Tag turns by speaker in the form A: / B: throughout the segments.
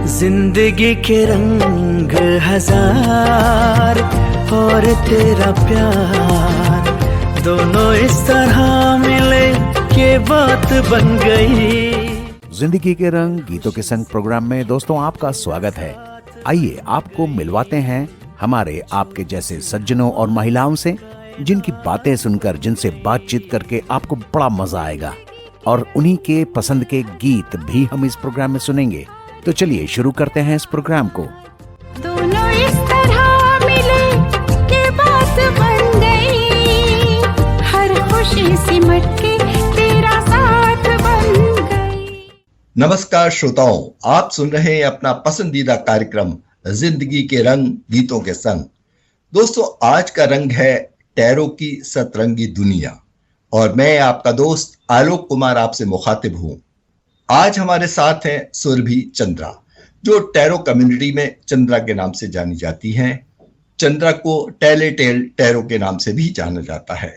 A: जिंदगी के रंग हजार और तेरा प्यार, दोनों इस तरह मिले कि बात बन गई।
B: जिंदगी के रंग गीतों के संग प्रोग्राम में दोस्तों आपका स्वागत है। आइए आपको मिलवाते हैं हमारे आपके जैसे सज्जनों और महिलाओं से, जिनकी बातें सुनकर, जिनसे बातचीत करके आपको बड़ा मजा आएगा और उन्हीं के पसंद के गीत भी हम इस प्रोग्राम में सुनेंगे। तो चलिए शुरू करते हैं इस प्रोग्राम को।
C: दोनों इस तरह मिले कि बात बन गई, हर खुशी सिमट के तेरा साथ बन गई।
D: नमस्कार श्रोताओं, आप सुन रहे हैं अपना पसंदीदा कार्यक्रम जिंदगी के रंग गीतों के संग। दोस्तों, आज का रंग है टैरो की सतरंगी दुनिया और मैं आपका दोस्त आलोक कुमार आपसे मुखातिब हूं। आज हमारे साथ हैं सुरभि चंद्रा, जो टैरो कम्युनिटी में चंद्रा के नाम से जानी जाती हैं। चंद्रा को टेलेटेल टैरो के नाम से भी जाना जाता है।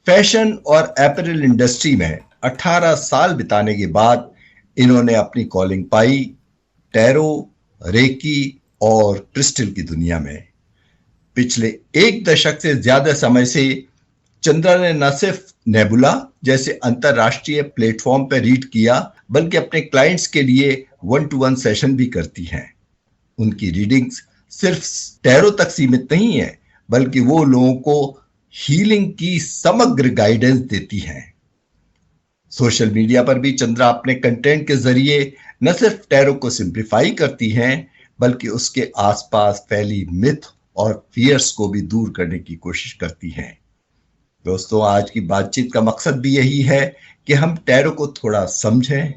D: फैशन और अपैरल इंडस्ट्री में 18 साल बिताने के बाद इन्होंने अपनी कॉलिंग पाई टैरो, रेकी और क्रिस्टल की दुनिया में। पिछले एक दशक से ज्यादा समय से चंद्रा ने न सिर्फ नेबुला जैसे अंतरराष्ट्रीय प्लेटफॉर्म पर रीड किया, बल्कि अपने क्लाइंट्स के लिए 1-to-1 सेशन भी करती हैं। उनकी रीडिंग्स सिर्फ टैरो तक सीमित नहीं है, बल्कि वो लोगों को हीलिंग की समग्र गाइडेंस देती हैं। सोशल मीडिया पर भी चंद्रा अपने कंटेंट के जरिए न सिर्फ टैरो को सिंप्लीफाई करती हैं, बल्कि उसके आसपास फैली मिथ और फियर्स को भी दूर करने की कोशिश करती हैं। दोस्तों, आज की बातचीत का मकसद भी यही है कि हम टैरो को थोड़ा समझें,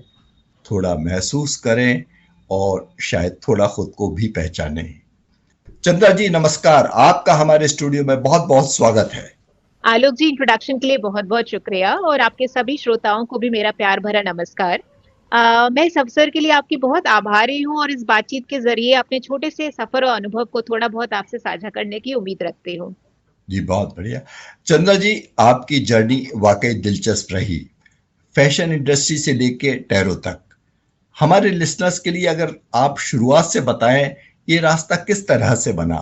D: थोड़ा महसूस करें और शायद थोड़ा खुद को भी पहचानें। चंद्रा जी नमस्कार, आपका हमारे स्टूडियो में बहुत बहुत स्वागत है।
E: आलोक जी, इंट्रोडक्शन के लिए बहुत बहुत शुक्रिया और आपके सभी श्रोताओं को भी मेरा प्यार भरा नमस्कार। मैं इस अवसर के लिए आपकी बहुत आभारी हूँ और इस बातचीत के जरिए अपने छोटे से सफर और अनुभव को थोड़ा बहुत आपसे साझा करने की उम्मीद रखती हूँ।
D: जी बहुत बढ़िया। चंद्रा जी, आपकी जर्नी वाकई दिलचस्प रही, फैशन इंडस्ट्री से लेके टैरो तक। हमारे लिसनर्स के लिए अगर आप शुरुआत से बताएं, ये रास्ता किस तरह से बना?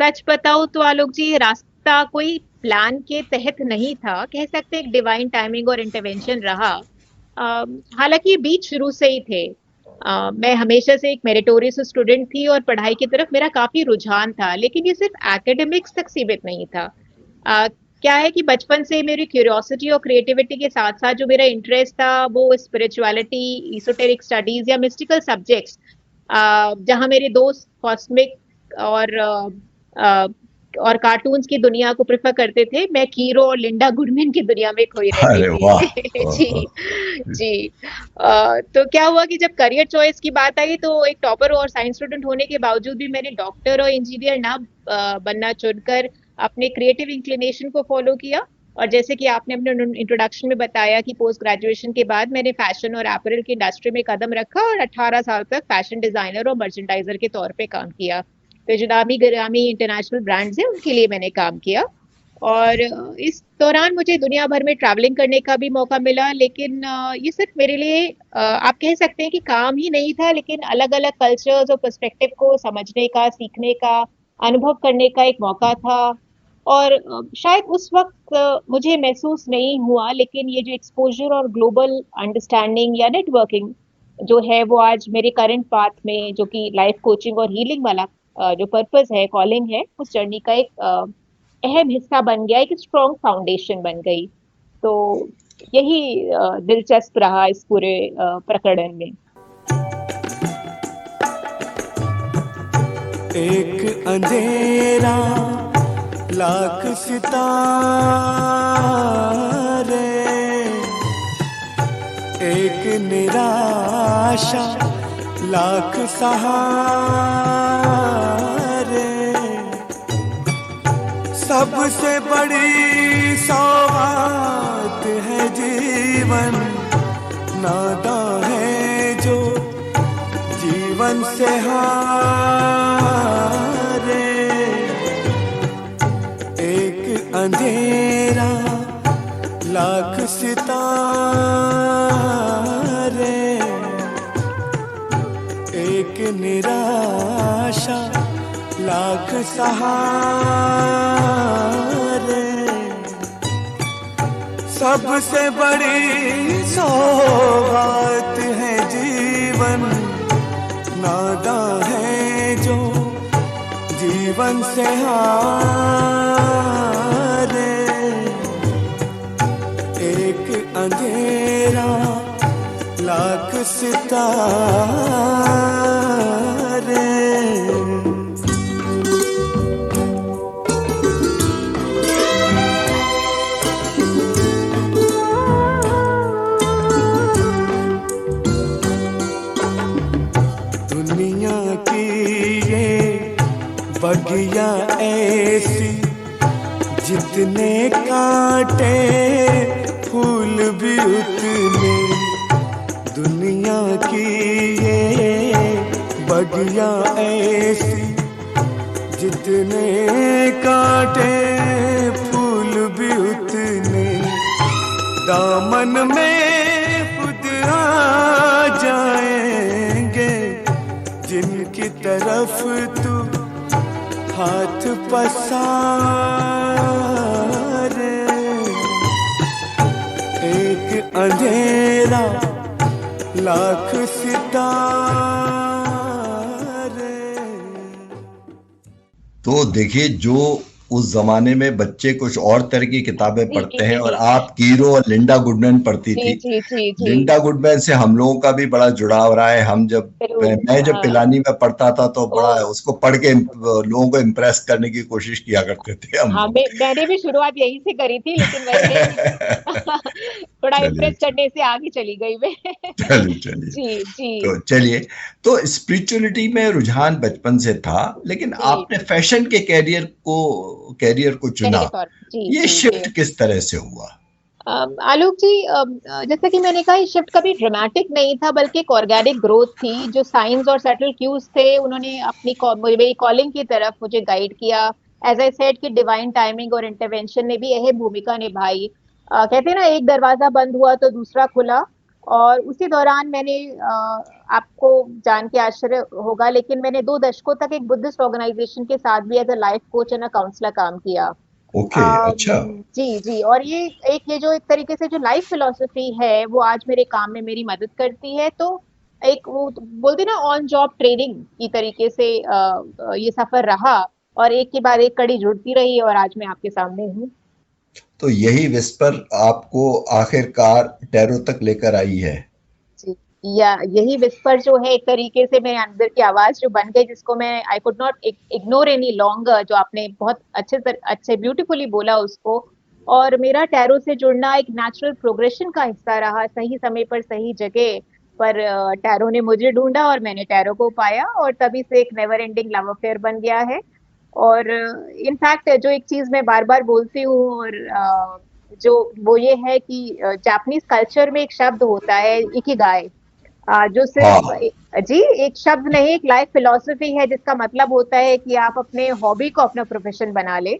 E: सच बताऊं तो आलोक जी, रास्ता कोई प्लान के तहत नहीं था, कह सकते एक डिवाइन टाइमिंग और इंटरवेंशन रहा। हालांकि बीच शुरू से ही थे। मैं हमेशा से एक मेरिटोरियस स्टूडेंट थी और पढ़ाई की तरफ मेरा काफी रुझान था, लेकिन ये सिर्फ एकेडमिक्स तक सीमित नहीं था। क्या है कि बचपन से मेरी क्यूरियोसिटी और क्रिएटिविटी के साथ साथ जो मेरा इंटरेस्ट था वो स्पिरिचुअलिटी, एसोटेरिक स्टडीज या मिस्टिकल सब्जेक्ट्स, जहां मेरे दोस्त कॉस्मिक और कार्टून्स की दुनिया को प्रेफर करते थे, मैं कीरो और लिंडा गुडमैन की दुनिया में खोई रहती थी। जी जी। तो क्या हुआ कि जब करियर चॉइस की बात आई तो एक टॉपर और साइंस स्टूडेंट होने के बावजूद भी मैंने डॉक्टर और इंजीनियर ना बनना चुनकर अपने क्रिएटिव इंक्लिनेशन को फॉलो किया। और जैसे कि आपने अपने इंट्रोडक्शन में बताया कि पोस्ट ग्रेजुएशन के बाद मैंने फैशन और अपैरल की इंडस्ट्री में कदम रखा और 18 साल तक फैशन डिजाइनर और मर्चेंडाइजर के तौर पे काम किया। तो जो नामी गिरामी इंटरनेशनल ब्रांड्स हैं उनके लिए मैंने काम किया और इस दौरान मुझे दुनिया भर में ट्रैवलिंग करने का भी मौका मिला। लेकिन ये सिर्फ मेरे लिए आप कह सकते हैं कि काम ही नहीं था, लेकिन अलग अलग कल्चर्स और पर्सपेक्टिव को समझने का, सीखने का, अनुभव करने का एक मौका था। और शायद उस वक्त मुझे महसूस नहीं हुआ, लेकिन ये जो एक्सपोजर और ग्लोबल अंडरस्टैंडिंग या नेटवर्किंग जो है वो आज मेरे करंट पाथ में, जो कि लाइफ कोचिंग और हीलिंग वाला जो पर्पस है, कॉलिंग है, उस जर्नी का एक अहम हिस्सा बन गया, एक स्ट्रॉन्ग फाउंडेशन बन गई। तो यही दिलचस्प रहा इस पूरे प्रकरण में।
A: एक अंधेरा लाख सितारे, एक निराशा लाख सहारे, सबसे बड़ी सौगात है जीवन, नाता है जो जीवन से हारे। एक अंधेरा लाख सितारे, एक निराशा लाख सहारे, सबसे बड़ी सौगात है जीवन, नादां है जो जीवन से हारे। एक अंधेरा लाख सितारे। दुनिया की ये बगिया ऐसी, जितने कांटे फूल भी उतने। दुनिया की ये बगिया ऐसी, जितने कांटे फूल भी उतने। दामन में खुद आ जाएंगे, जिनकी तरफ तू हाथ पसारे। एक अंधेरा लाख सितारे।
D: तो देखिए, जो उस जमाने में बच्चे कुछ और तरह की किताबें पढ़ते हैं और आप कीरो और लिंडा गुडमैन पढ़ती थी। लिंडा गुडमैन से हम लोगों का भी बड़ा जुड़ाव रहा है। मैं जब पिलानी में पढ़ता था तो बड़ा उसको पढ़ के लोगों को इम्प्रेस करने की कोशिश किया करते थे हम।
E: हाँ, मैंने भी शुरुआत यहीं से करी थी, लेकिन थोड़ा इम्प्रेस करने से आगे चली गई मैं।
D: चलिए तो चलिए, तो स्पिरिचुअलिटी में रुझान बचपन से था, लेकिन आपने फैशन के कैरियर को चुना। ये शिफ्ट किस तरह से हुआ?
E: आलोक जी, जैसा कि मैंने कहा, ये शिफ्ट कभी ड्रामेटिक नहीं था, बल्कि एक ऑर्गेनिक ग्रोथ थी। जो साइंस और सटल क्यूज थे, उन्होंने अपनी मेरी कॉलिंग की तरफ मुझे गाइड किया। एज आई सेड कि डिवाइन टाइमिंग और इंटरवेंशन ने भी अहम भूमिका निभाई। कहते हैं ना, एक दरवाजा बंद हुआ तो दूसरा खुला, और उसी दौरान मैंने, आपको जान के आश्चर्य होगा, लेकिन मैंने 2 दशकों तक एक बुद्धिस्ट ऑर्गेनाइजेशन के साथ भी as a life coach and counsellor काम किया।
D: अच्छा।
E: जी, और ये जो एक तरीके से जो लाइफ फिलॉसफी है, वो आज मेरे काम में मेरी मदद करती है। तो एक वो बोलते ना, ऑन जॉब ट्रेनिंग की तरीके से ये सफर रहा, और एक के बाद एक कड़ी जुड़ती रही, और आज मैं आपके सामने हूँ।
D: तो यही विस्पर आपको आखिरकार टैरो तक लेकर आई है।
E: या यही विस्पर जो है, एक तरीके से मेरे अंदर की आवाज जो बन गई, जिसको मैं I could not ignore any longer, जो आपने बहुत अच्छे ब्यूटीफुली बोला उसको। और मेरा टैरो से जुड़ना एक नेचुरल प्रोग्रेशन का हिस्सा रहा। सही समय पर सही जगह पर टैरो ने मुझे ढूंढा, और मैंने टैरो को पाया, और तभी से एक नेवर एंडिंग लव अफेयर बन गया है। और इनफैक्ट जो एक चीज मैं बार बार बोलती हूँ, और जो वो ये है कि जापानीज कल्चर में एक शब्द होता है, इकिगाई, जो सिर्फ एक शब्द नहीं, एक लाइफ फिलॉसफी है, जिसका मतलब होता है कि आप अपने हॉबी को अपना प्रोफेशन बना ले।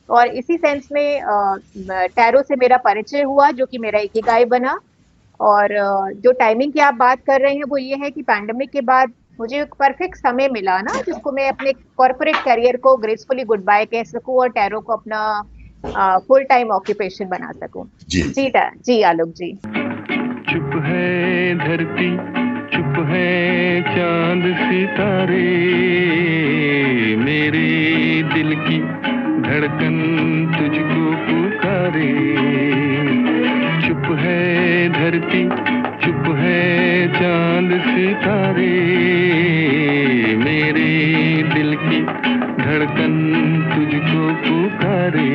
E: और इसी सेंस में टैरो से मेरा परिचय हुआ, जो कि मेरा इकिगाई बना। और जो टाइमिंग की आप बात कर रहे हैं, वो ये है कि पैंडेमिक के बाद मुझे एक परफेक्ट समय मिला ना, जिसको मैं अपने कॉर्पोरेट करियर को ग्रेसफुली गुड बाय कह सकूं, और टैरो को अपना फुल टाइम ऑक्यूपेशन बना सकूं। जी आलोक जी।
F: चुप है धरती, चुप है चांद सितारे, मेरे दिल की धड़कन तुझको पुकारे। चुप है धरती, चुप है चांद सितारे, मेरे दिल की धड़कन तुझको पुकारे।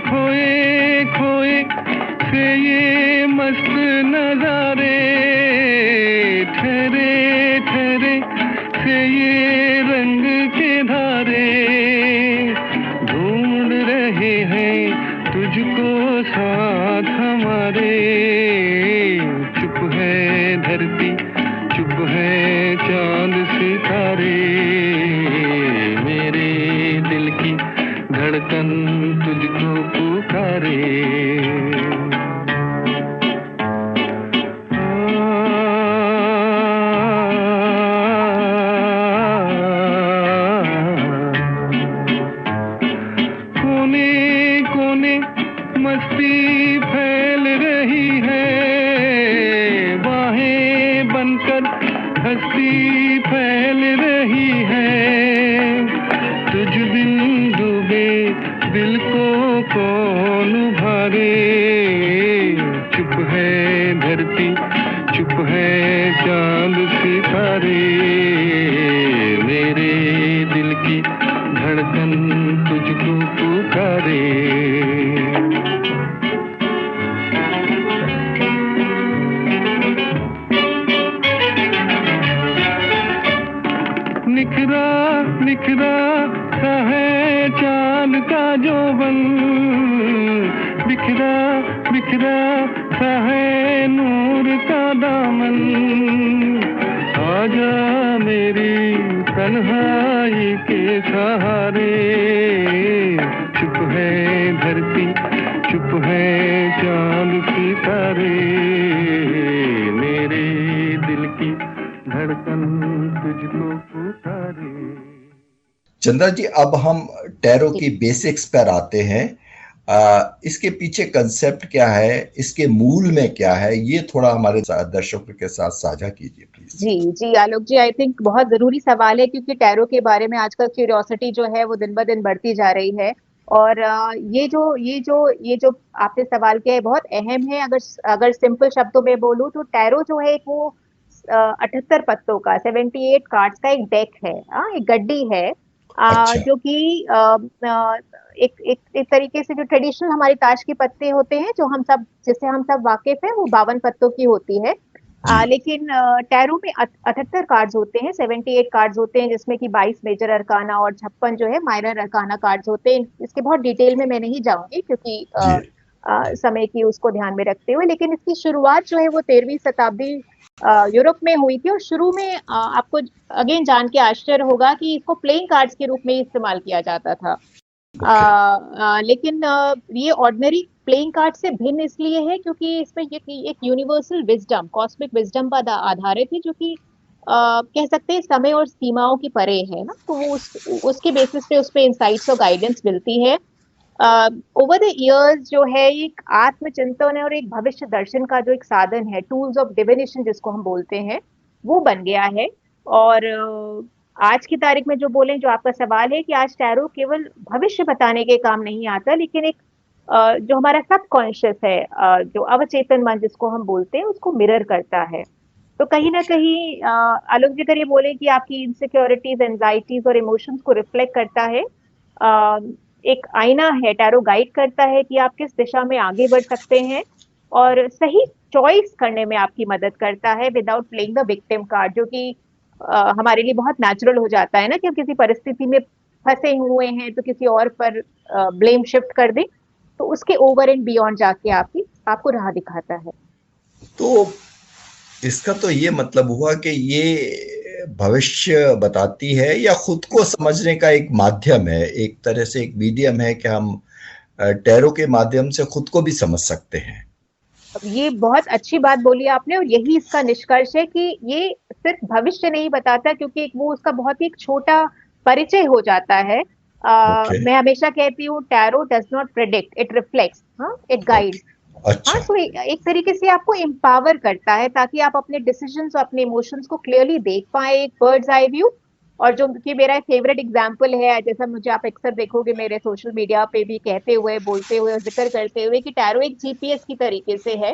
F: खोए रहे हैं तुझको साथ हमारे। चुप है धरती, चुप है चांद सितारे, मेरे दिल की धड़कन तुझको पुकारे। मस्ती फैल रही है, बाहें बनकर हंसी फैल रही है। तुझ बिन डूबे दिल को कौन उभारे। चुप है धरती, चुप है चांद सितारे, मेरे दिल की धड़कन तुझको पुकारे। निखरा निखरा सा है चांद का जोबन, बिखरा बिखरा सा है नूर का दामन। आजा मेरी तन्हाई के सहारे। चुप है धरती, चुप है चांद सितारे, मेरे दिल की धड़कन तुझको पुकारे।
D: चंद्रा जी, अब हम टैरो की बेसिक्स पर आते हैं। इसके पीछे कंसेप्ट क्या है, इसके मूल में क्या है, ये थोड़ा हमारे दर्शकों के साथ साझा कीजिए please.
E: Ji ji Alok ji, I think बहुत जरूरी सवाल है, क्योंकि टैरो के बारे में आजकल क्यूरियोसिटी जो है वो दिन ब दिन बढ़ती जा रही है। और ये जो आपने सवाल किया है बहुत अहम है। अगर सिंपल शब्दों में बोलूं तो टैरो जो है वो 78 पत्तों का 78 कार्ड्स का एक डेक है, एक गड्डी है।
D: अच्छा।
E: जो कि एक तरीके से जो ट्रेडिशनल हमारी ताश के पत्ते होते हैं, जिससे हम सब वाकिफ हैं, वो 52 पत्तों की होती है। लेकिन टैरो में 78 कार्ड्स होते हैं, 78 कार्ड्स होते हैं, जिसमें कि 22 मेजर अरकाना और 56 जो है माइनर अरकाना कार्ड्स होते हैं। इसके बहुत डिटेल में मैं नहीं जाऊंगी, क्योंकि समय की उसको ध्यान में रखते हुए। लेकिन इसकी शुरुआत जो है वो 13वीं शताब्दी यूरोप में हुई थी। और शुरू में आपको अगेन जान के आश्चर्य होगा कि इसको प्लेइंग कार्ड्स के रूप में इस्तेमाल किया जाता था। लेकिन ये ऑर्डिनरी प्लेइंग कार्ड से भिन्न इसलिए है क्योंकि इसमें एक यूनिवर्सल विजडम, कॉस्मिक विजडम पर आधारित है, जो कि कह सकते हैं समय और सीमाओं की परे है ना। तो वो उसके बेसिस पे उस पे इंसाइट्स और गाइडेंस मिलती है। ओवर द इयर्स जो है एक आत्मचिंतन और एक भविष्य दर्शन का जो एक साधन है, टूल्स ऑफ डिविनेशन जिसको हम बोलते हैं, वो बन गया है। और आज की तारीख में जो बोलें, जो आपका सवाल है कि आज टैरो केवल भविष्य बताने के काम नहीं आता, लेकिन एक जो हमारा सबकॉन्शियस है, जो अवचेतन मन जिसको हम बोलते हैं, उसको मिरर करता है। तो कहीं ना कहीं आलोक जी अगर ये बोले कि आपकी इनसिक्योरिटीज, एंजाइटीज और इमोशंस को रिफ्लेक्ट करता है, एक आईना है, टैरो गाइड करता है कि आप किस दिशा में आगे बढ़ सकते हैं और सही चॉइस करने में आपकी मदद करता है without playing the victim card, जो कि हमारे लिए बहुत नेचुरल हो जाता है ना कि हम किसी परिस्थिति में फंसे हुए हैं तो किसी और पर ब्लेम शिफ्ट कर दें। तो उसके ओवर एंड बियॉन्ड जाके आपको राह दिखाता है।
D: तो इसका तो ये मतलब हुआ कि ये भविष्य बताती है या खुद को समझने का एक माध्यम है, एक तरह से एक मीडियम है कि हम टैरो के माध्यम से खुद को भी समझ सकते हैं।
E: ये बहुत अच्छी बात बोली आपने, और यही इसका निष्कर्ष है कि ये सिर्फ भविष्य नहीं बताता, क्योंकि वो उसका बहुत ही एक छोटा परिचय हो जाता है। मैं हमेशा कहती हूँ tarot does not predict, it reflects, it guides.
D: अच्छा।
E: तो एक तरीके से आपको एम्पावर करता है ताकि आप अपने डिसीजंस और अपने इमोशंस को क्लियरली देख पाए, एक बर्ड्स आई व्यू। और जो कि मेरा फेवरेट एग्जांपल है, जैसा मुझे आप अक्सर देखोगे मेरे सोशल मीडिया पे भी कहते हुए, बोलते हुए और जिक्र करते हुए कि टैरो एक जीपीएस की तरीके से है।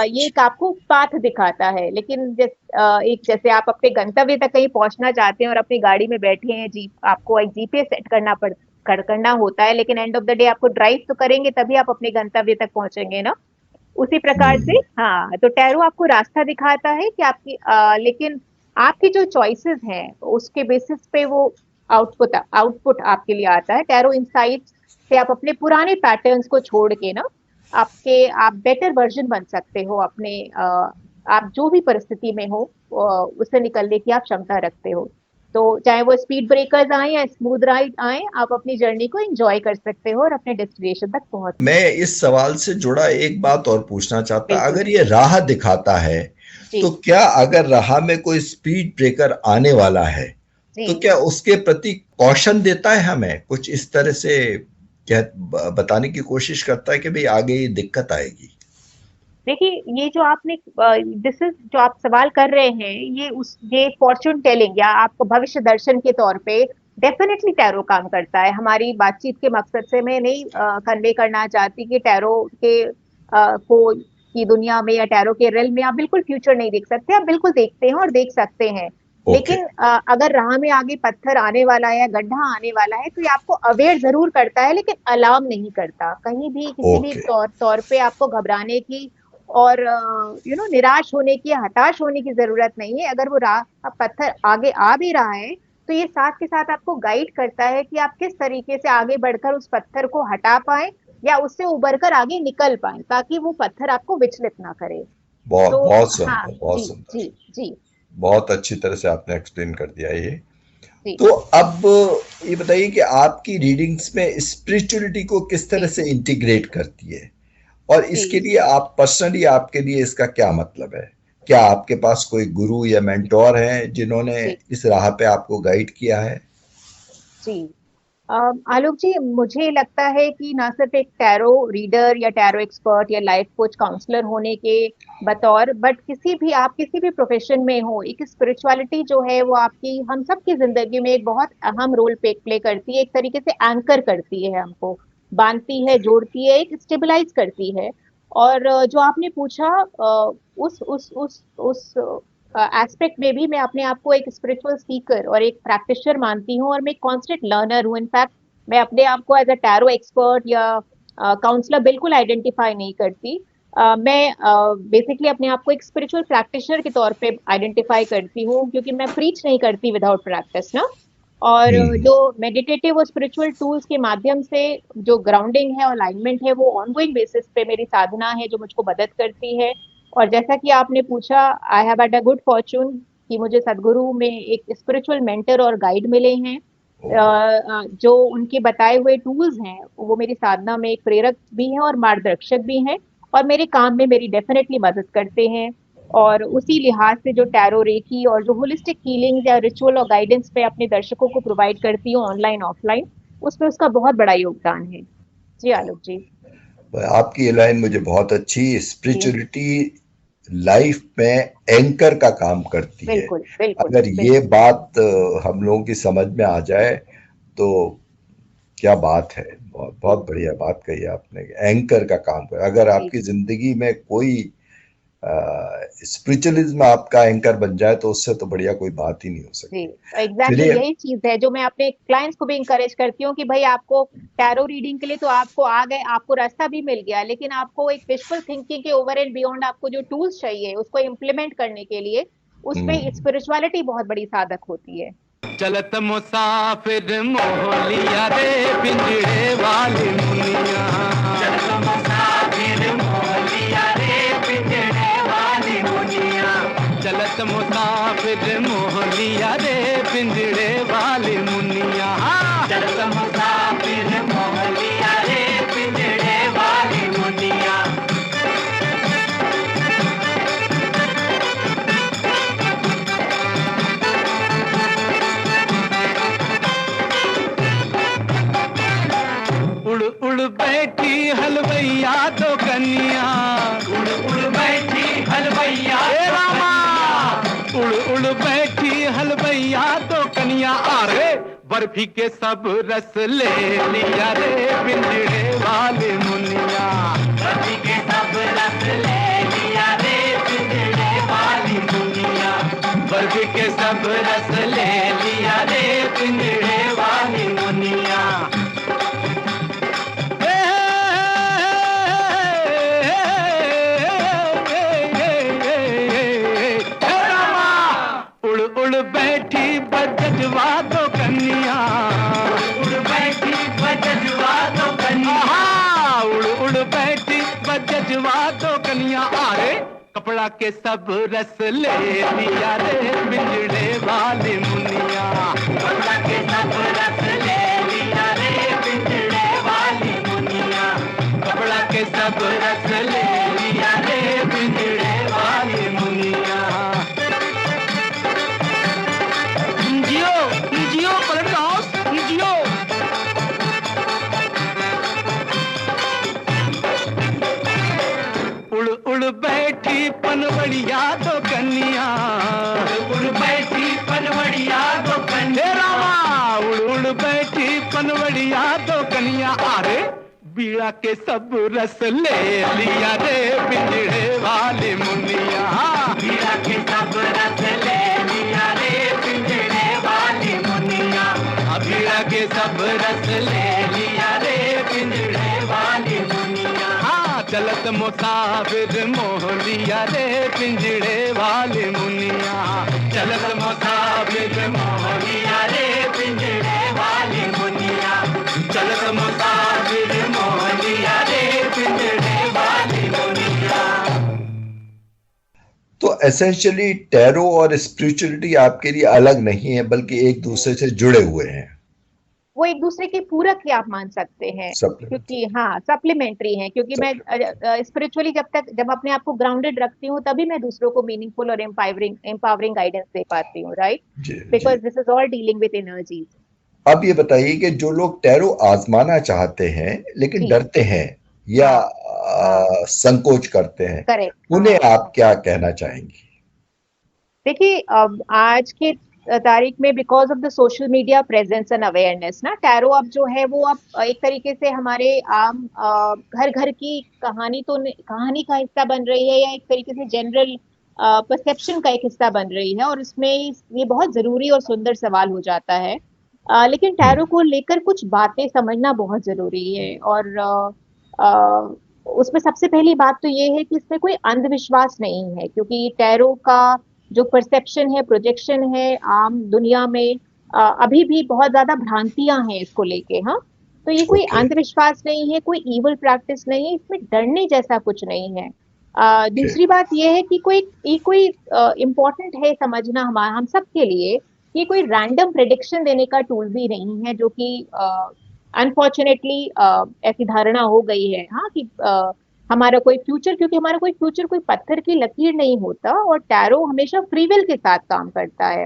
E: ये एक आपको पाथ दिखाता है, लेकिन जैसे आप अपने गंतव्य तक कहीं पहुंचना चाहते हैं और अपनी गाड़ी में बैठे हैं, आपको एक जीपीएस सेट करना होता है, लेकिन एंड ऑफ द डे आपको ड्राइव तो करेंगे तभी आप अपने गंतव्य तक पहुंचेंगे ना। उसी प्रकार से तो टैरो आपको रास्ता दिखाता है कि लेकिन आपकी जो चॉइसेस हैं उसके बेसिस पे वो आउटपुट आपके लिए आता है। टैरो इंसाइट्स जिससे आप अपने पुराने पैटर्न्स को छोड़ के ना आप बेटर वर्जन बन सकते हो अपने आप जो भी परिस्थिति में हो उससे निकलने की आप क्षमता रखते हो। तो चाहे वो स्पीड ब्रेकर्स आए या स्मूथ राइड आए, आप अपनी जर्नी को एंजॉय कर सकते हो और अपने डेस्टिनेशन तक पहुंच।
D: मैं इस सवाल से जुड़ा एक बात और पूछना चाहता,
E: बिल्कुल।
D: अगर ये राह दिखाता है
E: जी
D: तो क्या अगर राह में कोई स्पीड ब्रेकर आने वाला है तो
E: जी
D: क्या उसके प्रति कॉशन देता है, हमें कुछ इस तरह से क्या बताने की कोशिश करता है कि भाई आगे ये दिक्कत आएगी?
E: देखिए, ये जो आपने दिस इज जो आप सवाल कर रहे हैं, ये फॉर्च्यून टेलिंग या आपको भविष्य दर्शन के तौर पे डेफिनेटली टैरो काम करता है। हमारी बातचीत के मकसद से मैं नहीं कन्वे करना चाहती कि टैरो के को की दुनिया में या टैरो के रेल में आप बिल्कुल फ्यूचर नहीं देख सकते, आप बिल्कुल देखते हैं और देख सकते हैं। लेकिन अगर राह में आगे पत्थर आने वाला है या गड्ढा आने वाला है तो ये आपको अवेयर जरूर करता है, लेकिन अलार्म नहीं करता। कहीं भी किसी भी तौर पे आपको घबराने की और निराश होने की, हताश होने की जरूरत नहीं है। अगर वो पत्थर आगे आ भी रहा है तो ये साथ के साथ आपको गाइड करता है कि आप किस तरीके से आगे बढ़कर उस पत्थर को हटा पाए या उससे उबरकर आगे निकल पाए, ताकि वो पत्थर आपको विचलित ना करे।
D: बहुत
E: तो
D: बहुत सुंदर,
E: हाँ,
D: बहुत
E: जी
D: सुंदर,
E: जी जी
D: बहुत अच्छी तरह से आपने एक्सप्लेन कर दिया ये।
E: जी।
D: तो अब ये बताइए कि आपकी रीडिंग्स में स्पिरिचुअलिटी को किस तरह से इंटीग्रेट करती है, और इसके लिए आप पर्सनली, आपके लिए इसका क्या मतलब है? क्या आपके पास कोई गुरु या मेंटोर हैं जिन्होंने इस राह पे आपको गाइड किया है?
E: जी आलोक जी, मुझे लगता है कि ना सिर्फ एक टैरो रीडर या टैरो एक्सपर्ट या लाइफ कोच काउंसलर होने के बतौर, बट आप किसी भी प्रोफेशन में हो, एक स्पिरिचुअलिटी जो है वो आपकी हम सब की जिंदगी में एक बहुत अहम रोल प्ले करती है। एक तरीके से एंकर करती है, हमको बांधती है, जोड़ती है, एक स्टेबलाइज करती है। और जो आपने पूछा उस एस्पेक्ट में भी मैं अपने आप को एक स्पिरिचुअल सीकर और एक प्रैक्टिशनर मानती हूँ, और मैं कॉन्स्टेंट लर्नर हूँ। इनफैक्ट मैं अपने आप को एज अ टैरो एक्सपर्ट या काउंसलर बिल्कुल आइडेंटिफाई नहीं करती। मैं बेसिकली अपने आप को एक स्पिरिचुअल प्रैक्टिशनर के तौर पे आइडेंटिफाई करती हूँ, क्योंकि मैं प्रीच नहीं करती विदाउट प्रैक्टिस ना। और जो मेडिटेटिव और स्पिरिचुअल टूल्स के माध्यम से जो ग्राउंडिंग है और अलाइनमेंट है, वो ऑनगोइंग बेसिस पे मेरी साधना है जो मुझको मदद करती है। और जैसा कि आपने पूछा, I have had a good Fortune कि मुझे सदगुरु में एक स्पिरिचुअल मेंटर और गाइड मिले हैं, जो उनके बताए हुए टूल्स हैं वो मेरी साधना में एक प्रेरक भी हैं और मार्गदर्शक भी हैं, और मेरे काम में मेरी डेफिनेटली मदद करते हैं। और उसी लिहाज से जो टैरो रेकी और जो होलिस्टिक हीलिंग या रिचुअल और गाइडेंस पे अपने दर्शकों को प्रोवाइड करती हूँ ऑनलाइन ऑफलाइन, उसमें उसका बहुत बड़ा योगदान है। जी आलोक जी,
D: आपकी ये लाइन मुझे बहुत अच्छी, स्पिरिचुअलिटी लाइफ में एंकर का काम करती है।
E: बिल्कुल बिल्कुल।
D: अगर ये बात हम लोगों की समझ में आ जाए तो क्या बात है, बहुत बहुत बढ़िया बात कही आपने। एंकर का काम कर, अगर आपकी जिंदगी में कोई स्पिरिचुअलिज्म आपका एंकर बन जाए तो उससे तो बढ़िया कोई बात ही नहीं हो सकती।
E: एग्जैक्टली यही चीज है जो मैं अपने क्लाइंट्स को भी इंकरेज करती हूँ कि भाई आपको टैरो रीडिंग के लिए तो आपको आ गए, आपको रास्ता भी मिल गया, लेकिन आपको एक विजुअल थिंकिंग के ओवर एंड बियॉन्ड आपको जो टूल्स चाहिए उसको इम्प्लीमेंट करने के लिए, उसमें स्पिरिचुअलिटी बहुत बड़ी साधक होती है।
F: चलत मुसाफिर मोहलिया रे पिंजरे वाली मुनिया, चलत मुसाफिर मोहलिया रे पिंजरे वाली मुनिया, चलत मुसाफिर मोहलिया रे पिंजरे वाली मुनिया, चलत मुसाफिर मोहलिया रे पिंजरे वाली मुनिया। उड़ उड़ बैठी हलवैया तो कन्या, उड़ उड़ बैठी हलवैया रामा, उड़ उड़ बैठी हलवैया तो कन्या, अरे बर्फी के सब रस ले लिया रे पिंजरे वाले मुनिया, बर्फी के सब रस ले लिया रे पिंजरे वाली मुनिया, बर्फी के सब रस ले लिया रे पिंजरे वाली मुनिया। बैठी बजवा दो कन्या, उड़ बैठी बजवा दो कन्या, जजवा दो कनिया आरे कपड़ा के सब रस ले लिया रे पिंजड़े वाली मुनिया कपड़ा के सब रस ले लिया रे पिंजड़े वाली मुनिया कपड़ा के सब रस ले लिया रे पिंजड़े वाली मुनिया जियो जियो पलट हाउस जियो उड़ उड़ बैठी पनवड़िया तो कन्या उड़ बैठी पनवड़िया तो कन्या रामा उड़ उड़ बैठी पनवड़िया तो कन्या अरे बीड़ा के सब रस ले लिया रे पिंजड़े वाली मुनिया बीड़ा के सब रस ले लिया रे पिंजड़े वाली मुनिया बीड़ा के सब रस ले लिया रे पिंजड़े वाली मुनिया चलत मुसाफिर मोह लिया रे पिंजड़े वाली मुनिया चलत मुसाफिर मोह लिया रे पिंजड़े वाली मुनिया चलत मुसाफिर मोह लिया रे पिंजड़े वाली मुनिया।
D: तो एसेंशियली टैरो और स्पिरिचुअलिटी आपके लिए अलग नहीं है बल्कि एक दूसरे से जुड़े हुए हैं,
E: वो एक दूसरे के पूरक ही आप मान सकते हैं क्योंकि हाँ सप्लीमेंट्री हैं क्योंकि मैं स्पिरिचुअली जब अपने आप को ग्राउंडेड रखती हूँ तभी मैं दूसरों को मीनिंगफुल और एम्पावरिंग गाइडेंस दे पाती हूँ, right, because this is all dealing with energies.
D: अब ये बताइए कि जो लोग टैरो आजमाना चाहते हैं लेकिन डरते हैं या संकोच करते हैं,
E: करेक्ट,
D: उन्हें आप क्या कहना चाहेंगी?
E: देखिए आज के तारीख में because of the social media presence and awareness ना टैरो अब जो है वो अब एक तरीके से हमारे आम घर घर की कहानी का हिस्सा बन रही है या एक तरीके से जनरल परसेप्शन का एक हिस्सा बन रही है और इसमें ये बहुत जरूरी और सुंदर सवाल हो जाता है। लेकिन टैरो को लेकर कुछ बातें समझना बहुत जरूरी है और उसमें सबसे पहली बात तो ये है कि इसमें कोई अंधविश्वास नहीं है क्योंकि टैरो का जो परसेप्शन है प्रोजेक्शन है आम दुनिया में अभी भी बहुत ज्यादा भ्रांतियां हैं इसको लेके। हाँ, तो ये कोई अंधविश्वास नहीं है, कोई इवल प्रैक्टिस नहीं है, इसमें डरने जैसा कुछ नहीं है। दूसरी बात ये है कि कोई इम्पोर्टेंट है समझना हम सब के लिए कि कोई रैंडम प्रेडिक्शन देने का टूल भी नहीं है जो कि अनफॉर्चुनेटली ऐसी धारणा हो गई है। हाँ कि हमारा कोई फ्यूचर कोई पत्थर की लकीर नहीं होता और टैरो हमेशा फ्री विल के साथ काम करता है।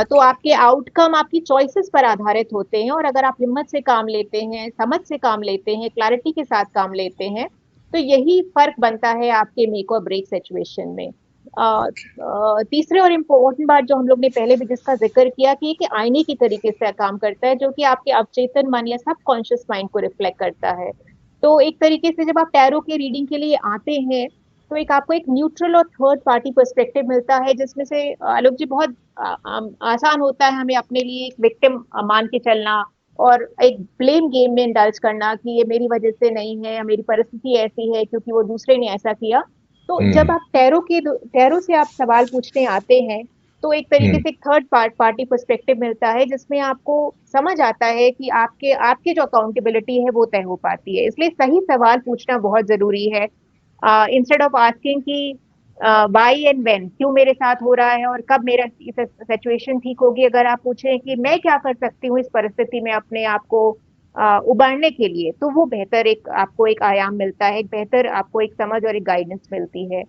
E: तो आपके आउटकम आपकी चॉइसेस पर आधारित होते हैं और अगर आप हिम्मत से काम लेते हैं, समझ से काम लेते हैं, क्लैरिटी के साथ काम लेते हैं तो यही फर्क बनता है आपके मेक और ब्रेक सिचुएशन में। तीसरे और इम्पोर्टेंट बात जो हम लोग ने पहले भी जिसका जिक्र किया कि एक आईने की तरीके से काम करता है जो कि आपके अवचेतन मन या सबकॉन्शियस माइंड को रिफ्लेक्ट करता है। तो एक तरीके से जब आप टैरो के रीडिंग के लिए आते हैं तो आपको एक न्यूट्रल और थर्ड पार्टी पर्सपेक्टिव मिलता है जिसमें से आलोक जी बहुत आसान होता है हमें अपने लिए एक विक्टिम मान के चलना और एक ब्लेम गेम में इंडल्ज करना कि ये मेरी वजह से नहीं है या मेरी परिस्थिति ऐसी है क्योंकि वो दूसरे ने ऐसा किया। तो जब आप टैरो से आप सवाल पूछने आते हैं तो एक तरीके से एक थर्ड पार्टी पर्सपेक्टिव मिलता है जिसमें आपको समझ आता है कि आपके जो अकाउंटेबिलिटी है वो तय हो पाती है। इसलिए सही सवाल पूछना बहुत जरूरी है इंस्टेड ऑफ आस्किंग कि व्हाई एंड व्हेन, क्यों मेरे साथ हो रहा है और कब मेरा सिचुएशन ठीक होगी। अगर आप पूछें कि मैं क्या कर सकती हूँ इस परिस्थिति में अपने आप को उबारने के लिए तो वो बेहतर आपको एक आयाम मिलता है, एक बेहतर आपको एक समझ और एक गाइडेंस मिलती है।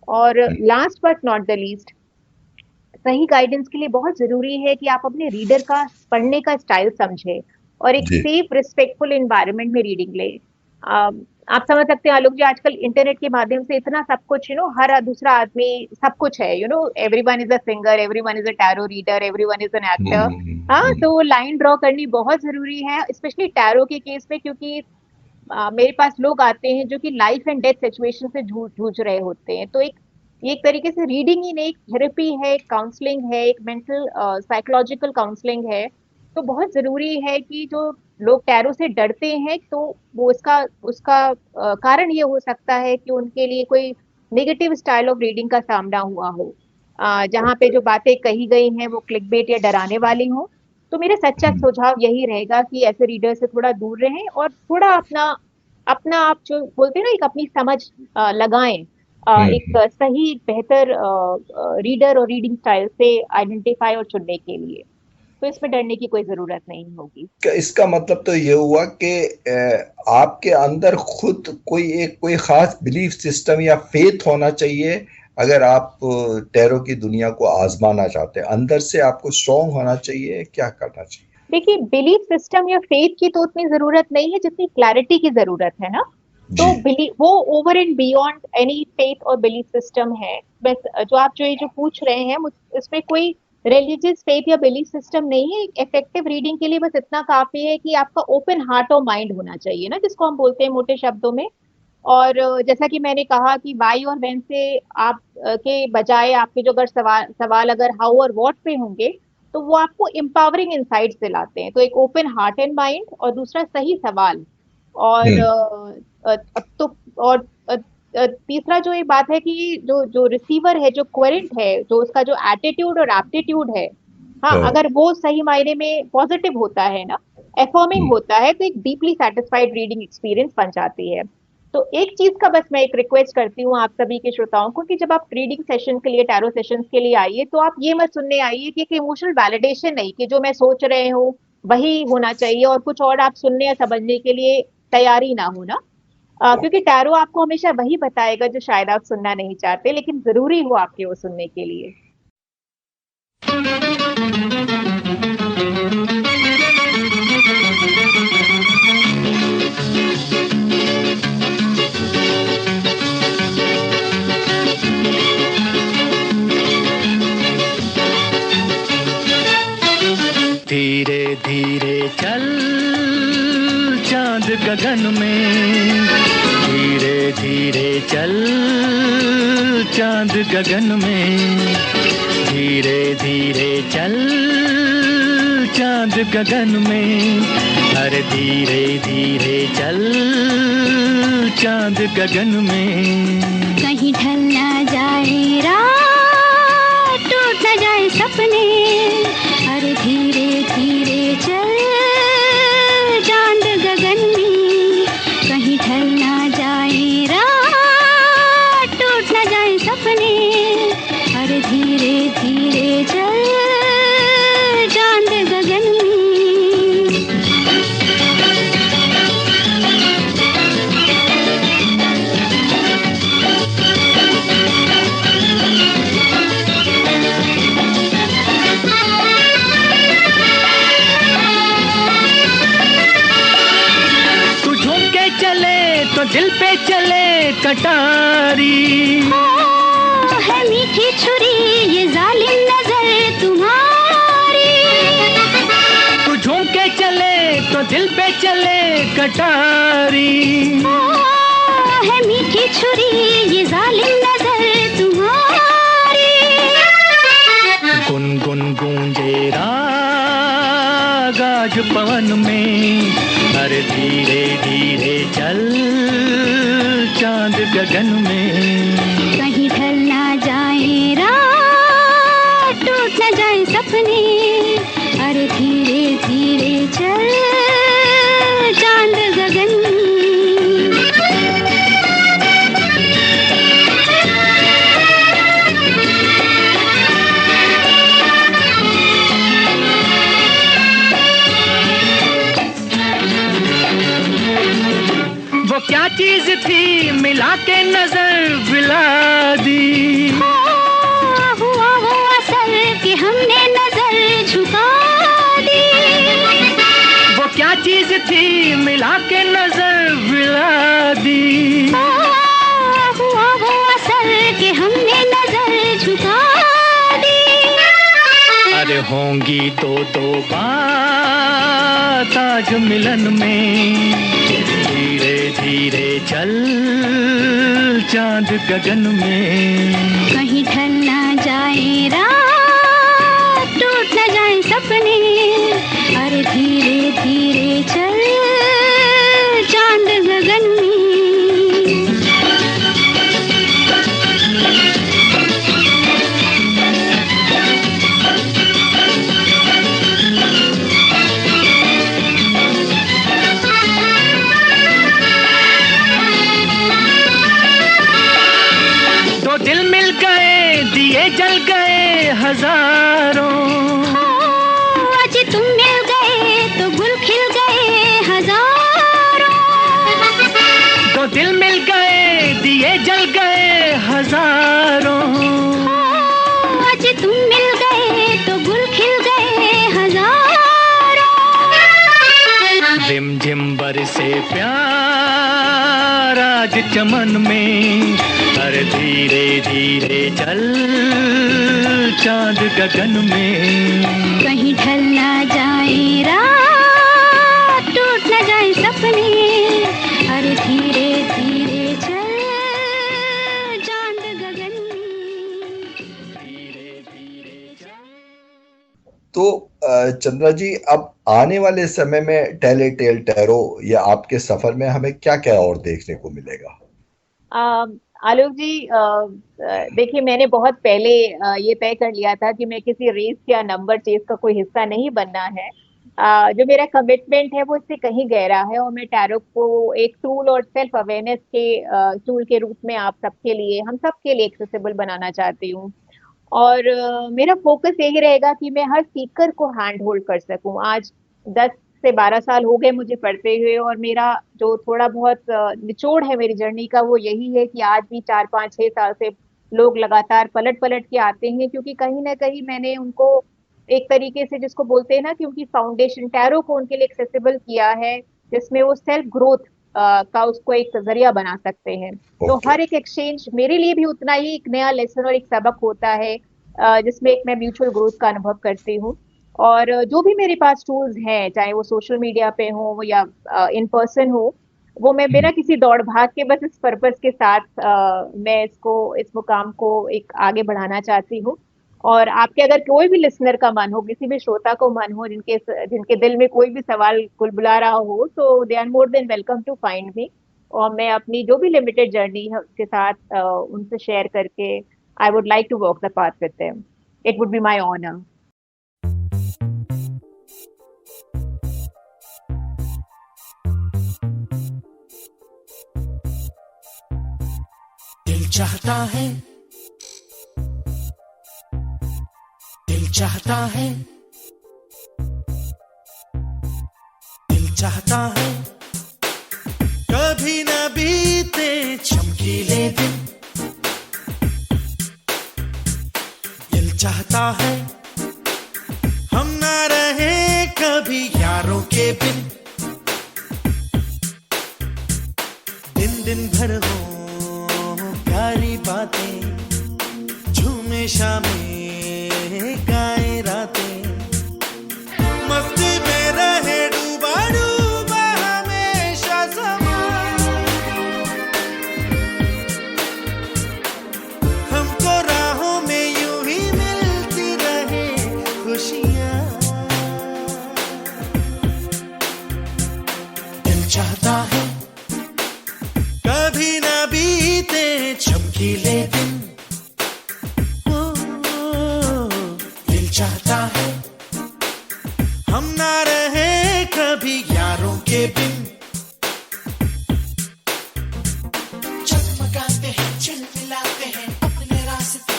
E: और last but not the least, सही गाइडेंस के लिए बहुत जरूरी है कि आप अपने रीडर का पढ़ने का स्टाइल समझें और एक सेफ रिस्पेक्टफुल एनवायरनमेंट में रीडिंग ले। आप समझ सकते हैं आलोक जी आजकल इंटरनेट के माध्यम से इतना सब कुछ हर दूसरा आदमी सब कुछ है everyone is a singer, everyone is a tarot reader, everyone is an actor. हाँ, तो लाइन ड्रॉ करनी बहुत जरूरी है स्पेशली टैरो के केस में क्योंकि मेरे पास लोग आते हैं जो कि लाइफ एंड डेथ सिचुएशन से जूझ रहे होते हैं। तो एक तरीके से रीडिंग ही नहीं, एक थेरेपी है, एक काउंसलिंग है, एक मेंटल साइकोलॉजिकल काउंसलिंग है। तो बहुत जरूरी है कि जो लोग टैरो से डरते हैं तो वो उसका कारण ये हो सकता है कि उनके लिए कोई नेगेटिव स्टाइल ऑफ रीडिंग का सामना हुआ हो जहाँ पे जो बातें कही गई हैं वो क्लिकबेट या डराने वाली हो। तो मेरा सच्चा सुझाव यही रहेगा कि ऐसे रीडर से थोड़ा दूर रहें और थोड़ा अपना अपना आप जो बोलते हैं ना, एक अपनी समझ लगाएं, एक सही बेहतर रीडर और रीडिंग स्टाइल से आइडेंटिफाई और चुनने के लिए। तो इसमें डरने की कोई जरूरत नहीं होगी।
D: इसका मतलब तो ये हुआ कि आपके अंदर खुद कोई खास बिलीफ सिस्टम या फेथ होना चाहिए अगर आप टैरो की दुनिया को आजमाना चाहते हैं। अंदर से आपको स्ट्रॉन्ग होना चाहिए, क्या करना चाहिए?
E: देखिए, बिलीफ सिस्टम या फेथ की तो उतनी जरूरत नहीं है जितनी क्लैरिटी की जरूरत है ना। तो वो over and beyond any faith और बिलीफ सिस्टम है। बस जो आप जो पूछ रहे हैं, इसमें कोई रिलीजियस फेथ या बिलीफ सिस्टम नहीं है। इफेक्टिव रीडिंग के लिए बस इतना काफी है कि आपका ओपन हार्ट और माइंड होना चाहिए ना, जिसको हम बोलते हैं मोटे शब्दों में। और जैसा कि मैंने कहा कि वाई और व्हेन से आप के बजाय आपके जो अगर सवाल अगर हाउ और व्हाट पे होंगे, तो वो आपको एम्पावरिंग इनसाइट्स दिलाते हैं। तो एक ओपन हार्ट एंड माइंड, और दूसरा सही सवाल, और अब तो और तीसरा जो ये बात है कि जो रिसीवर है, जो क्वेरेंट है, जो उसका जो एटीट्यूड और एप्टीट्यूड है, हाँ, अगर वो सही मायने में पॉजिटिव होता है ना, एफर्मिंग होता है, तो एक डीपली सेटिस्फाइड रीडिंग एक्सपीरियंस बन जाती है। तो एक चीज का बस मैं एक रिक्वेस्ट करती हूँ आप सभी के श्रोताओं को, कि जब आप रीडिंग सेशन के लिए, टैरो सेशंस के लिए आइए, तो आप ये मत सुनने आइए कि एक इमोशनल वैलिडेशन नहीं, कि जो मैं सोच रहे हूँ वही होना चाहिए और कुछ और आप सुनने या समझने के लिए तैयारी ना हो ना। क्योंकि टैरो आपको हमेशा वही बताएगा जो शायद आप सुनना नहीं चाहते, लेकिन जरूरी हो आपके वो सुनने के लिए।
F: धीरे धीरे चल चांद गगन में, धीरे धीरे चल चांद गगन में, धीरे धीरे चल चांद गगन में, अरे धीरे धीरे चल चांद गगन में।
C: कहीं ढल ना जाए रात, टूट ना जाए सपने, अरे धीरे धीरे चल चांद गगन में। कहीं ढल ना जाए रात, टूट ना जाए सपने, अरे धीरे धीरे चल चांद गगन में।
F: तो दिल पे चले कटारी,
C: है मीठी छुरी ये जालिम नजर तुम्हारी।
F: तू झूम के चले तो दिल पे चले कटारी,
C: है मीठी छुरी ये जालिम नजर तुम्हारी।
F: गुनगुन गूंजे राग आज पवन में, अरे धीरे धीरे चल चांद गगन में।
C: कहीं ढल ना जाए रात, टूट ना जाए सपने, अरे धीरे धीरे चल चांद गगन में।
F: वो क्या चीज थी मिला के नजर मिला दी,
C: हुआ वो असर कि हमने नजर झुका दी।
F: वो क्या चीज थी मिला के नजर मिला दी,
C: हुआ वो असर कि हमने नजर झुका दी।
F: अरे होंगी तो दो बात आज मिलन में, धीरे धीरे चल चांद गगन में।
C: कहीं ढल ना जाए रात, टूट ना जाए सपने, अरे धीरे धीरे चल चांद गगन में।
F: दिल मिल गए, दिए जल गए हजारों।
C: आज तुम मिल गए तो गुल खिल गए हजारों।
F: रिमझिम बरसे प्यार आज चमन में, हर धीरे धीरे चल चांद गगन में।
C: कहीं ढल ना जाए रात, टूट ना जाए सपने, अरे धीरे धीरे चल चांद गगन में।
F: धीरे धीरे चल।
D: तो चंद्रा जी, अब आने वाले समय में टेले टेल टैरो या आपके सफर में हमें क्या क्या और देखने को मिलेगा?
E: आलोक जी, देखिए, मैंने बहुत पहले ये तय कर लिया था कि मैं किसी रेस या नंबर चेस का कोई हिस्सा नहीं बनना है। जो मेरा कमिटमेंट है वो इससे कहीं गहरा है, और मैं टैरो को एक टूल और सेल्फ अवेयरनेस के टूल के रूप में आप सबके लिए, हम सबके लिए एक्सेसिबल बनाना चाहती हूँ। और मेरा फोकस यही रहेगा कि मैं हर सीकर को हैंड होल्ड कर सकूं। आज 10 से 12 साल हो गए मुझे पढ़ते हुए, और मेरा जो थोड़ा बहुत निचोड़ है मेरी जर्नी का वो यही है कि आज भी 4, 5, 6 साल से लोग लगातार पलट पलट के आते हैं, क्योंकि कहीं ना कहीं मैंने उनको एक तरीके से, जिसको बोलते हैं ना, कि उनकी फाउंडेशन टैरो को उनके लिए एक्सेसिबल किया है, जिसमें वो सेल्फ ग्रोथ का उसको एक जरिया बना सकते हैं। तो हर एक एक्सचेंज मेरे लिए भी उतना ही एक नया लेसन और एक सबक होता है, जिसमें एक मैं म्यूचुअल ग्रोथ का अनुभव करती हूँ। और जो भी मेरे पास टूल्स हैं, चाहे वो सोशल मीडिया पे हो या इन पर्सन हो, वो मैं बिना किसी दौड़ भाग के बस इस पर्पस के साथ मैं इस मुकाम को एक आगे बढ़ाना चाहती हूँ। और आपके अगर कोई भी लिसनर का मन हो, किसी भी श्रोता को मन हो, जिनके दिल में कोई भी सवाल बुलबुला रहा हो, तो they are more than welcome to find me. और मैं अपनी जो भी लिमिटेड जर्नी है उसके साथ उनसे शेयर करके I would like to walk the path with them. It would be my honour.
A: दिल चाहता है, दिल चाहता है, दिल चाहता है, कभी न बीते चमकीले दिन। दिल चाहता है हम ना रहे कभी यारों के बिन। दिन दिन भर हो प्यारी बातें, झूमे शामें गाए रातें, मस्ती में रहे डूबा डूबा हमेशा समा। हमको राहों में यूं ही मिलती रहे खुशियाँ। दिल चाहता है कभी ना बीते चमकीले दिन। दिल चाहता है हम ना रहे कभी यारों के बिन।
G: चमकाते हैं, चिलमिलाते हैं अपने रास्ते,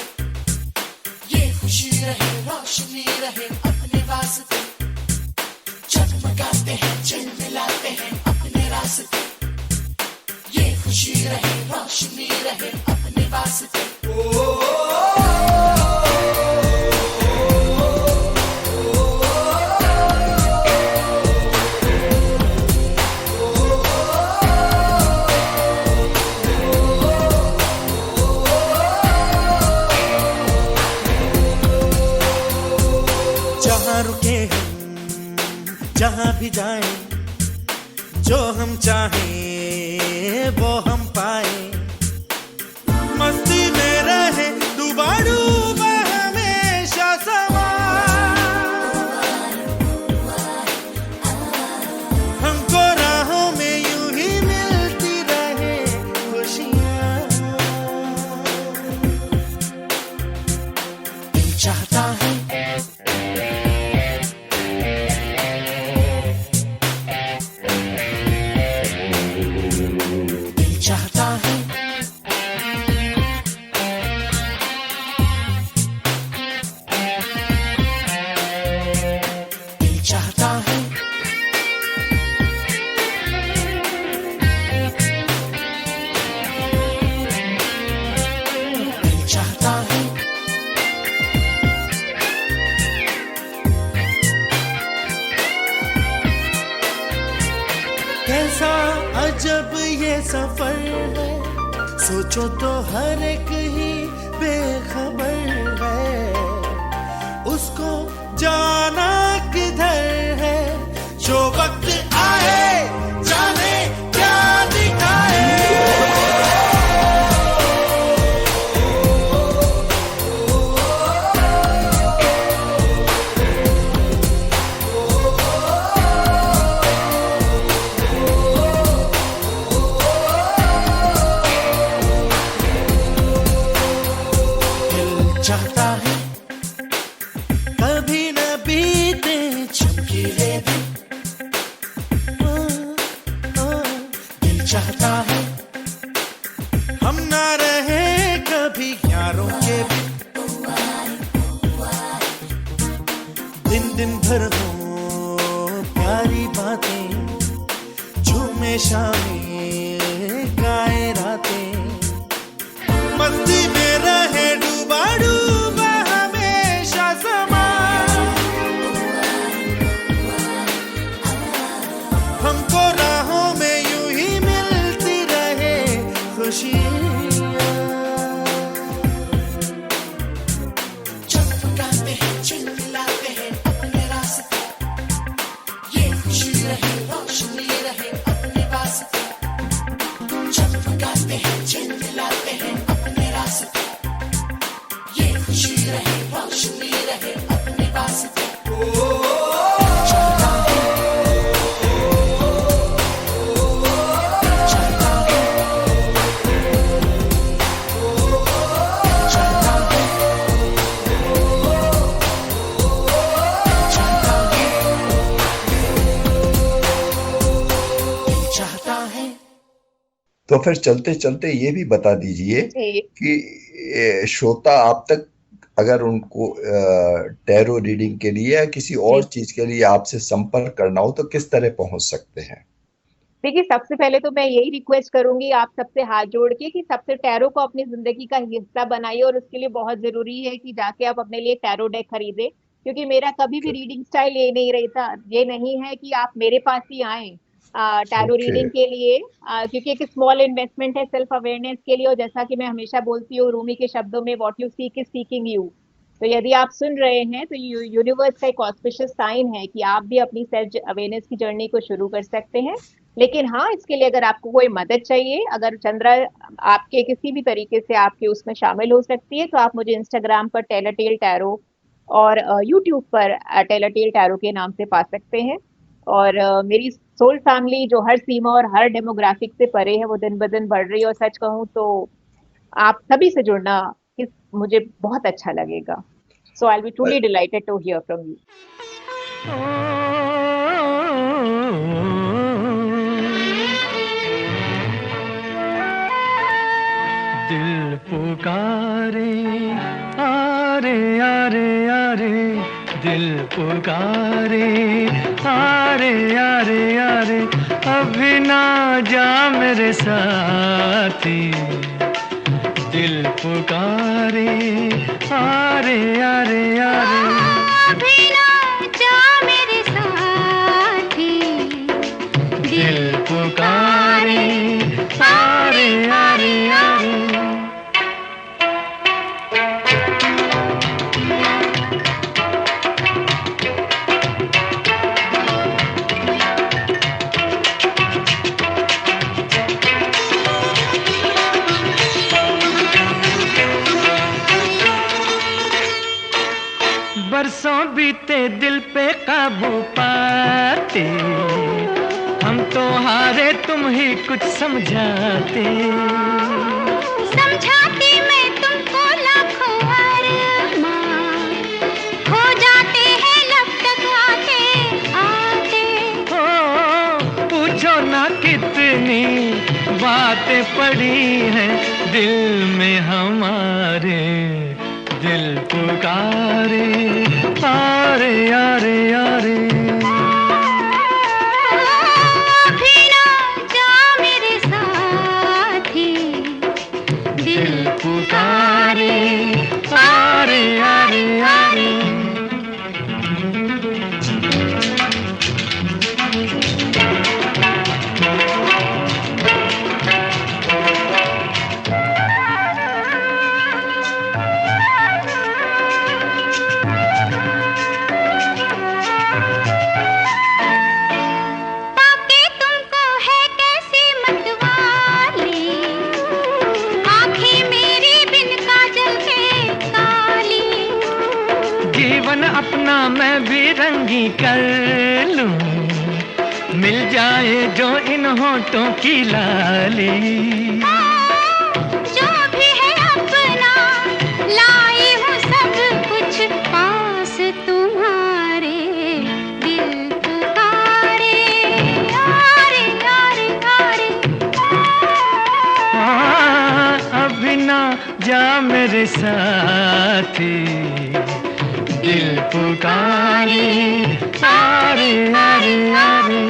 G: ये खुशी रहे, रोशनी रहे अपने वास्ते। चमकाते हैं, चिलमिलाते हैं अपने रास्ते, ये खुशी रहे, रोशनी रहे अपने वास्ते।
A: जहाँ रुके हम, जहाँ भी जाएं, जो हम चाहें वो हम पाए। मस्ती में रहे डूबा डूबा हमेशा समा। हमको राहों में यूं ही मिलती रहे खुशियाँ। दिल चाहता है चाहता है दिल चाहता है ये सफर है, सोचो तो हर एक ही बेखबर है, उसको जाना किधर है, जो वक्त आए जाने क्या दिखाए। चाहता है कभी न बीते चमकीले दिन, दिल चाहता है हम ना रहे कभी यारों के दिन, दिन भर हो प्यारी बातें, झूमे शामें गाए रातें, मस्ती में रहे डूबा डूबा हमेशा समा, हमको राहों में यूं ही मिलती रहे खुशियाँ।
G: चमकाते हैं चिल्लाते हैं अपने रास्ते, ये खुशी रहे रोशनी रहे अपने वास्ते। चमकाते हैं चिल्लाते हैं अपने रास्ते, ये खुशी रहे रोशनी रहे अपने वास्ते।
A: चाहता है
D: तो फिर चलते चलते ये भी बता दीजिए
E: जी।
D: कि श्रोता आप तक अगर उनको टैरो रीडिंग के लिए या किसी और चीज के लिए आपसे संपर्क करना हो तो किस तरह पहुंच सकते हैं?
E: देखिए, सबसे पहले तो मैं यही रिक्वेस्ट करूंगी आप सबसे हाथ जोड़ के कि सबसे टैरो को अपनी जिंदगी का हिस्सा बनाइए, और उसके लिए बहुत जरूरी है कि जाके आप अपने लिए टैरो डेक खरीदें, क्योंकि मेरा कभी भी रीडिंग स्टाइल ये नहीं है कि आप मेरे पास ही आए टैरो रीडिंग के लिए, क्योंकि एक स्मॉल इन्वेस्टमेंट है सेल्फ अवेयरनेस के लिए, और जैसा कि मैं हमेशा बोलती हूँ रूमी के शब्दों में, what you seek is seeking you. तो यदि आप सुन रहे हैं तो यूनिवर्स का एक ऑस्पिशियस साइन है कि आप भी अपनी सेल्फ अवेयरनेस की जर्नी को शुरू कर सकते हैं। लेकिन हाँ, इसके लिए अगर आपको कोई मदद चाहिए, अगर चंद्रा आपके किसी भी तरीके से आपके उसमें शामिल हो सकती है, तो आप मुझे इंस्टाग्राम पर टेलरटेल टैरो और यूट्यूब पर टेलरटेल टैरो के नाम से पा सकते हैं। और मेरी सोल फैमिली जो हर सीमा और हर डेमोग्राफिक से परे है, वो दिन ब दिन बढ़ रही है, और सच कहूँ तो आप सभी से जुड़ना मुझे बहुत अच्छा लगेगा। So I will be truly delighted to hear from you.
F: दिल पुकारे आरे आरे आरे, दिल पुकारे आरे आरे आरे, अभी ना जा मेरे साथी। दिल पुकारे आरे आरे आरे,
C: अभी ना जा मेरे साथी।
F: दिल पुकारे आरे आरे आरे। बरसों बीते दिल पे काबू पाते, हम तो हारे तुम ही कुछ समझाते।
C: समझाती मैं तुमको लाखों अरमान, हो जाते हैं लब तक आते आते।
F: ओ पूछो ना कितनी बातें पड़ी हैं दिल में हमारे। दिल पुकारे आरे आरे आरे,
C: अभी ना जा मेरे साथी।
F: दिल पुकारे आरे आरे आरे। मैं भी रंगी कर लूं, मिल जाए जो इन होठों की लाली।
C: जो भी है अपना लाई हूँ सब कुछ पास तुम्हारे, दिल पुकारे आरे आरे आरे।
F: अभी ना जा मेरे साथी, दिल पुकारे आरे आरे आरे।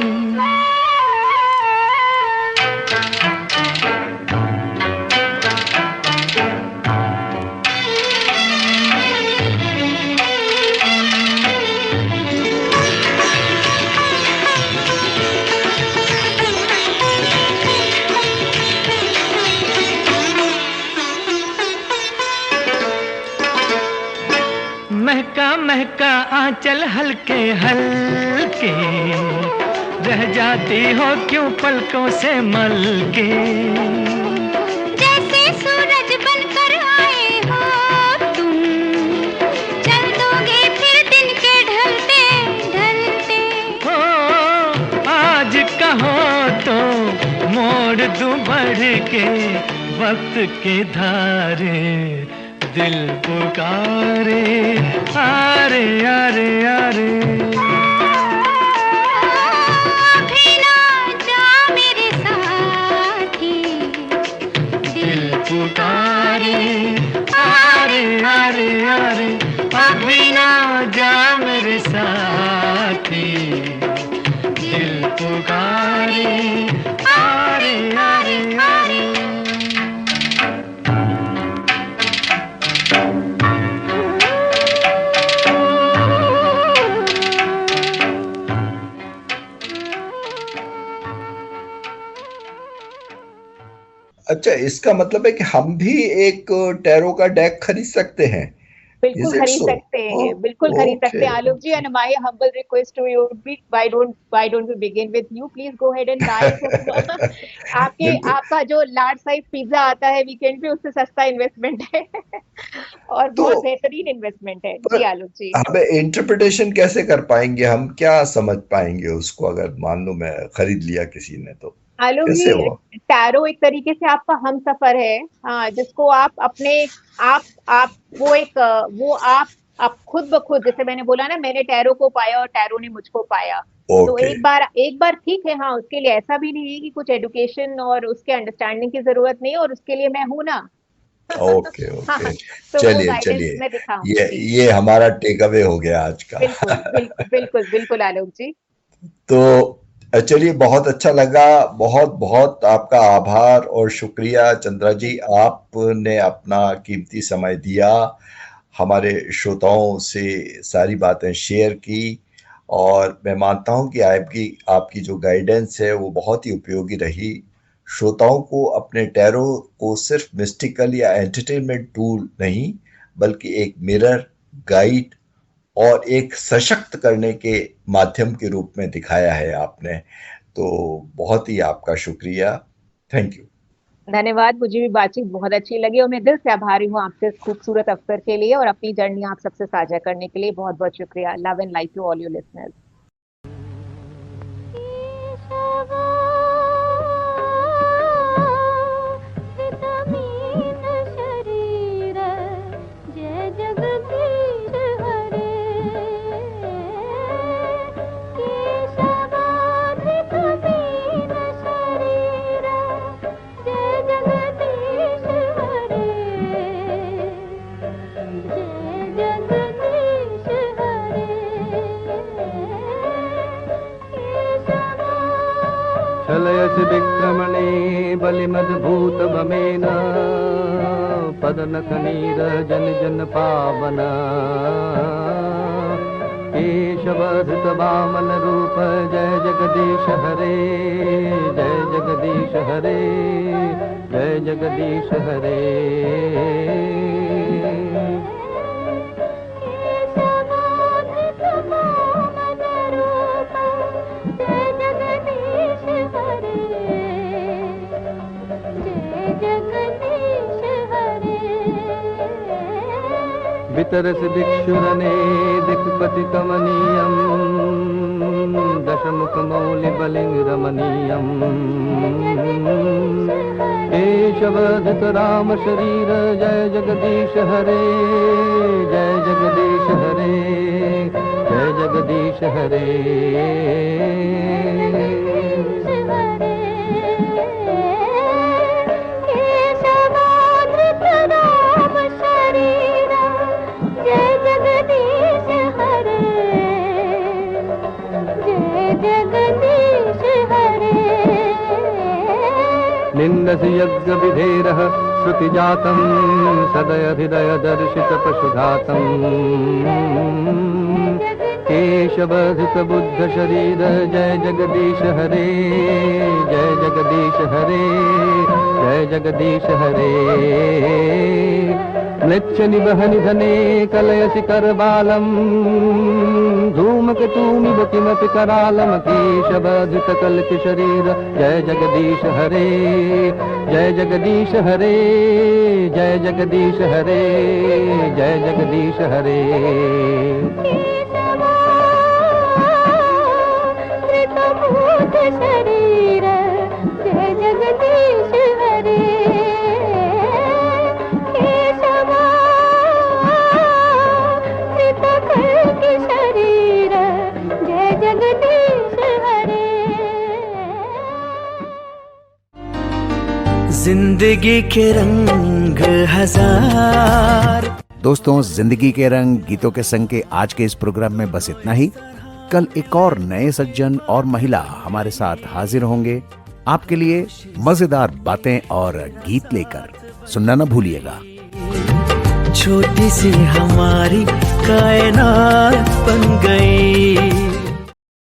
F: महका महका आंचल हल्के हल्के, रह जाती हो क्यों पलकों से मलके।
C: जैसे सूरज बनकर आए हो तुम, चल दोगे फिर दिन के ढलते ढलते।
F: हो आज कहो तो मोड़ दूं बढ़ के वक्त के धारे, दिल पुकारे आरे आरे आरे।
C: अभी ना जा मेरे साथी,
F: दिल पुकारे आरे आरे आरे। अभी ना जा मेरे साथी, दिल पुकारे आरे आरे आरे।
D: अच्छा, इसका मतलब है कि हम भी एक टैरो का डेक खरीद सकते हैं?
E: बिल्कुल
D: Is it
E: खरीद
D: so?
E: सकते हैं,
D: Oh,
E: बिल्कुल खरीद सकते हैं
D: okay,
E: Alok ji. And my humble request to you be, why don't we begin with you? Please go ahead and buy आपके
D: बिल्कुल।
E: आपका जो लार्ज साइज पिज्जा आता है वीकेंड पे, उससे सस्ता इन्वेस्टमेंट है और
D: तो
E: बहुत बेहतरीन इन्वेस्टमेंट है।
D: पर
E: जी आलोक जी।
D: हमें इंटरप्रिटेशन कैसे कर पाएंगे? हम क्या समझ पाएंगे उसको, अगर मान लो मैं खरीद लिया किसी ने तो
E: आलोक
D: कैसे
E: जी,
D: हुआ?
E: टैरो एक तरीके से आपका हम सफर है, हाँ, जिसको आप अपने आप वो एक वो आप खुद ब खुद, जैसे मैंने बोला ना, मैंने टैरो को पाया और टैरो ने मुझको पाया। तो
D: ओके
E: एक बार ठीक है, हाँ, उसके लिए ऐसा भी नहीं है कि कुछ एडुकेशन और उसके अंडरस्टैंडिंग की जरूरत नहीं है, और उसके लिए मैं हूं ना।
D: ओके
E: हाँ,
D: ओके।
E: तो वो
D: चलिए
E: गाइडेंस
D: चलिए,
E: मैं दिखाऊंगी
D: ये
E: जी।
D: ये हमारा टेक अवे हो गया आज का।
E: बिल्कुल बिल्कुल आलोक जी।
D: तो चलिए, बहुत अच्छा लगा। बहुत बहुत आपका आभार और शुक्रिया चंद्रा जी, आपने अपना कीमती समय दिया, हमारे श्रोताओं से सारी बातें शेयर की, और मैं मानता हूं कि आपकी जो गाइडेंस है वो बहुत ही उपयोगी रही। श्रोताओं को अपने टैरो को सिर्फ मिस्टिकल या एंटरटेनमेंट टूल नहीं, बल्कि एक मिरर, गाइड और एक सशक्त करने के माध्यम के रूप में दिखाया है आपने। तो बहुत ही आपका शुक्रिया। Thank you.
E: धन्यवाद, मुझे भी बातचीत बहुत अच्छी लगी और मैं दिल से आभारी हूँ आपसे इस खूबसूरत अवसर के लिए और अपनी जर्नी आप सबसे साझा करने के लिए। बहुत बहुत शुक्रिया। Love and light to all your listeners.
F: चलयसि विक्रमणे बलिमद्भूतभमेन पदनखनीरजन जन पावन केशवधृत वामन रूप जय जगदीश हरे, जय जगदीश हरे, जय जगदीश हरे। वितरसि भिक्षुरने दिक्पति कमनीयम् दशमुखमौलिबलिं रमणीयम् केशवधृत राम शरीर जय जगदीश हरे जय जगदीश हरे जय जगदीश हरे निन्दसि यज्ञविधेरः श्रुतिजातं सदयधिदय दर्शित पशुघातम् केशवधृत बुद्ध शरीर जय जगदीश हरे जय जगदीश हरे जय जगदीश हरे म्लेच्छ निबह निधने कलयसि करबालम् धूमकेतूमिव किमपि करालम् केशवधृत कल्कि शरीर जय जगदीश हरे जय जगदीश हरे जय जगदीश हरे जय जगदीश हरे
C: शरीर जय जगदीश हरे शरीर जय जगदीश हरे
A: जिंदगी के रंग हजार।
B: दोस्तों, जिंदगी के रंग गीतों के संग के आज के इस प्रोग्राम में बस इतना ही। कल एक और नए सज्जन और महिला हमारे साथ हाजिर होंगे आपके लिए मजेदार बातें और गीत लेकर। सुनना न भूलिएगा।
A: छोटी सी हमारी कायनात बन गई।